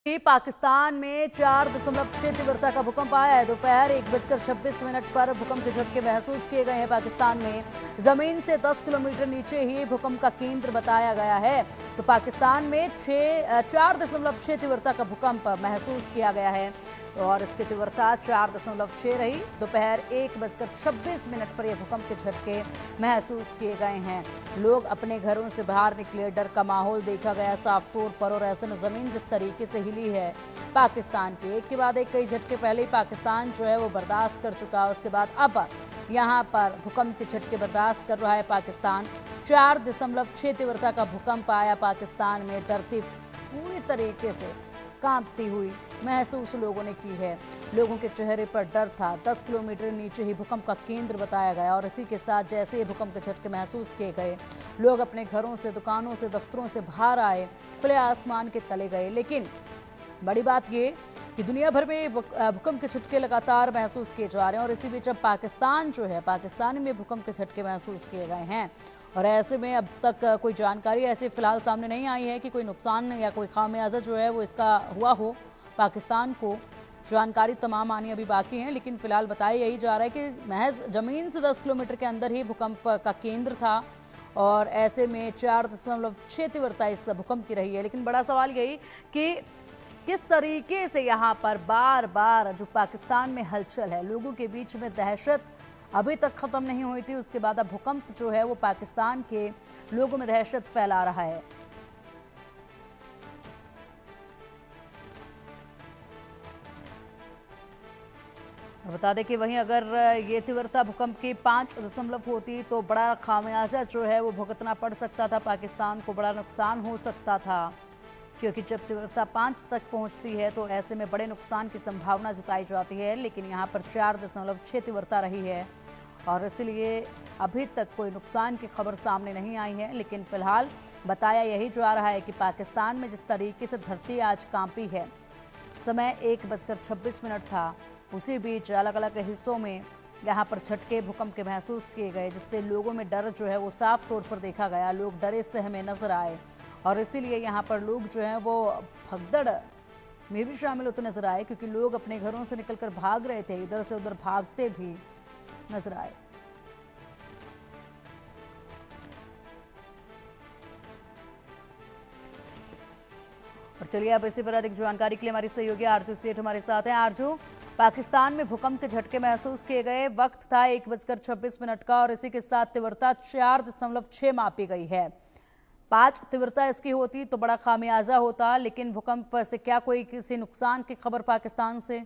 पाकिस्तान में 4.6 तीव्रता का भूकंप आया है। दोपहर 1:26 पर भूकंप के झटके महसूस किए गए हैं। पाकिस्तान में जमीन से 10 किलोमीटर नीचे ही भूकंप का केंद्र बताया गया है। तो पाकिस्तान में 4.6 तीव्रता का भूकंप महसूस किया गया है और इसकी तीव्रता 4.6 रही। दोपहर 1:26 पर यह भूकंप के झटके महसूस किए गए हैं। लोग अपने घरों से बाहर निकले, डर का माहौल देखा गया साफ तौर पर। और ऐसे में जमीन जिस तरीके से हिली है पाकिस्तान के, एक के बाद एक कई झटके पहले ही पाकिस्तान जो है वो बर्दाश्त कर चुका है। उसके बाद अब यहाँ पर भूकंप के झटके बर्दाश्त कर रहा है पाकिस्तान। 4.6 तीव्रता का भूकंप आया पाकिस्तान में। धरती पूरी तरीके से कांपती हुई महसूस लोगों ने की है। लोगों के चेहरे पर डर था। 10 किलोमीटर नीचे ही भूकंप का केंद्र बताया गया और इसी के साथ जैसे ही भूकंप के झटके महसूस किए गए, लोग अपने घरों से, दुकानों से, दफ्तरों से बाहर आए, खुले आसमान के तले गए। लेकिन बड़ी बात ये कि दुनिया भर में भूकंप के झटके लगातार महसूस किए जा रहे हैं और इसी बीच अब पाकिस्तान में भूकंप के झटके महसूस किए गए हैं। और ऐसे में अब तक कोई जानकारी ऐसे फिलहाल सामने नहीं आई है कि कोई नुकसान या कोई खामियाजा जो है वो इसका हुआ हो पाकिस्तान को। जानकारी तमाम आनी अभी बाकी है, लेकिन फिलहाल बताया यही जा रहा है कि महज जमीन से 10 किलोमीटर के अंदर ही भूकंप का केंद्र था और ऐसे में 4.6 तीव्रता इस भूकंप की रही है। लेकिन बड़ा सवाल यही कि किस तरीके से यहाँ पर बार बार जो पाकिस्तान में हलचल है, लोगों के बीच में दहशत अभी तक खत्म नहीं हुई थी, उसके बाद अब भूकंप जो है वो पाकिस्तान के लोगों में दहशत फैला रहा है। बता दें कि वहीं अगर ये तीव्रता भूकंप की 5 होती तो बड़ा खामियाजा जो है वो भुगतना पड़ सकता था पाकिस्तान को, बड़ा नुकसान हो सकता था। क्योंकि जब तीव्रता 5 तक पहुंचती है तो ऐसे में बड़े नुकसान की संभावना जताई जाती है। लेकिन यहाँ पर 4.6 तीव्रता रही है और इसलिए अभी तक कोई नुकसान की खबर सामने नहीं आई है। लेकिन फिलहाल बताया यही जा रहा है कि पाकिस्तान में जिस तरीके से धरती आज कांपी है, समय 1:26 था, उसी बीच अलग अलग हिस्सों में यहाँ पर झटके भूकंप के महसूस किए गए, जिससे लोगों में डर जो है वो साफ तौर पर देखा गया। लोग डरे सहमे नजर आए और इसीलिए यहाँ पर लोग जो हैं वो भगदड़ में भी शामिल होते नजर आए, क्योंकि लोग अपने घरों से निकलकर भाग रहे थे, इधर से उधर भागते भी नजर आए। और चलिए अब इसी पर अधिक जानकारी के लिए हमारी सहयोगी आरजू सेठ हमारे साथ हैं। आरजू, पाकिस्तान में भूकंप के झटके महसूस किए गए, वक्त था 1:26 का और इसी के साथ तीव्रता 4.6 मापी गई है। 5 तीव्रता इसकी होती तो बड़ा खामियाजा होता, लेकिन भूकंप से क्या कोई किसी नुकसान की खबर पाकिस्तान से?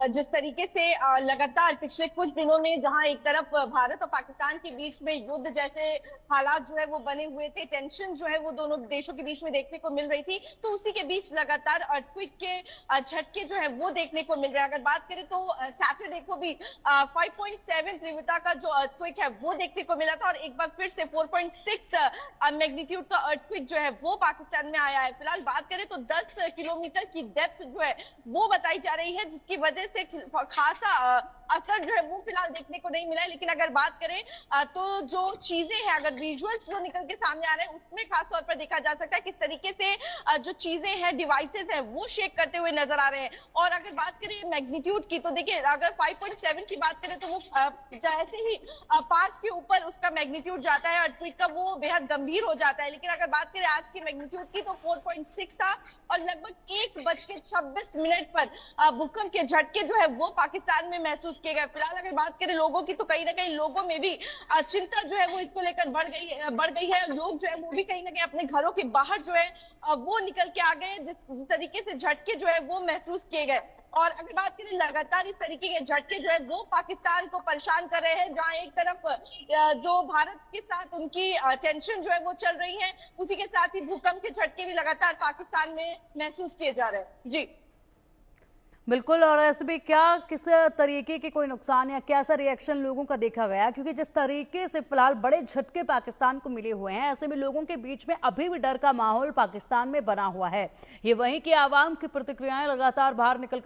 जिस तरीके से लगातार पिछले कुछ दिनों में जहां एक तरफ भारत और पाकिस्तान के बीच में युद्ध जैसे हालात जो है वो बने हुए थे, टेंशन जो है वो दोनों देशों के बीच में देखने को मिल रही थी, तो उसी के बीच लगातार अर्थक्वेक के झटके जो है वो देखने को मिल रहे हैं। अगर बात करें तो सैटरडे को भी 5.7 तीव्रता का जो अर्थक्वेक है वो देखने को मिला था और एक बार फिर से 4.6 मैग्नीट्यूड का अर्थक्वेक जो है वो पाकिस्तान में आया है। फिलहाल बात करें तो 10 किलोमीटर की डेप्थ जो है वो बताई जा रही है, जिसकी वजह से खासा असर जो है वो फिलहाल देखने को नहीं मिला है। लेकिन अगर बात करें तो जो चीजें हैं, अगर विजुअल्स जो निकल के सामने आ रहे हैं उसमें खास तौर पर देखा जा सकता है किस तरीके से जो चीजें हैं, डिवाइसेस हैं, वो शेक करते हुए नजर आ रहे हैं। और अगर बात करें मैग्नीट्यूड की तो देखिए, अगर 5.7 की बात करें तो वो जैसे ही 5 के ऊपर उसका मैग्नीट्यूड जाता है अर्थक्वेक का, वो बेहद गंभीर हो जाता है। लेकिन अगर बात करें आज की मैग्नीट्यूड की तो 4.6 था और लगभग 1:26 पर भूकंप के झटके जो है वो पाकिस्तान में महसूस किए गए। फिलहाल अगर बात करें लोगों की तो कहीं ना कहीं लोगों में भी चिंता जो है वो इसको लेकर बढ़ गई है। लोग जो है वो भी कहीं ना कहीं अपने घरों के बाहर जो है वो निकल के आ गए, जिस तरीके से झटके जो है वो महसूस किए गए। और अगर बात करें लगातार इस तरीके के झटके जो है वो पाकिस्तान को परेशान कर रहे हैं, जहां एक तरफ जो भारत के साथ उनकी टेंशन जो है वो चल रही है, उसी के साथ ही भूकंप के झटके भी लगातार पाकिस्तान में महसूस किए जा रहे हैं। जी बिल्कुल। और ऐसे भी क्या किस तरीके के कोई नुकसान या कैसा रिएक्शन लोगों का देखा गया? क्योंकि जिस तरीके से फिलहाल बड़े झटके पाकिस्तान को मिले हुए हैं, ऐसे में लोगों के बीच में अभी भी डर का माहौल पाकिस्तान में बना हुआ है। ये वहीं की आवाम की प्रतिक्रियाएं लगातार बाहर निकल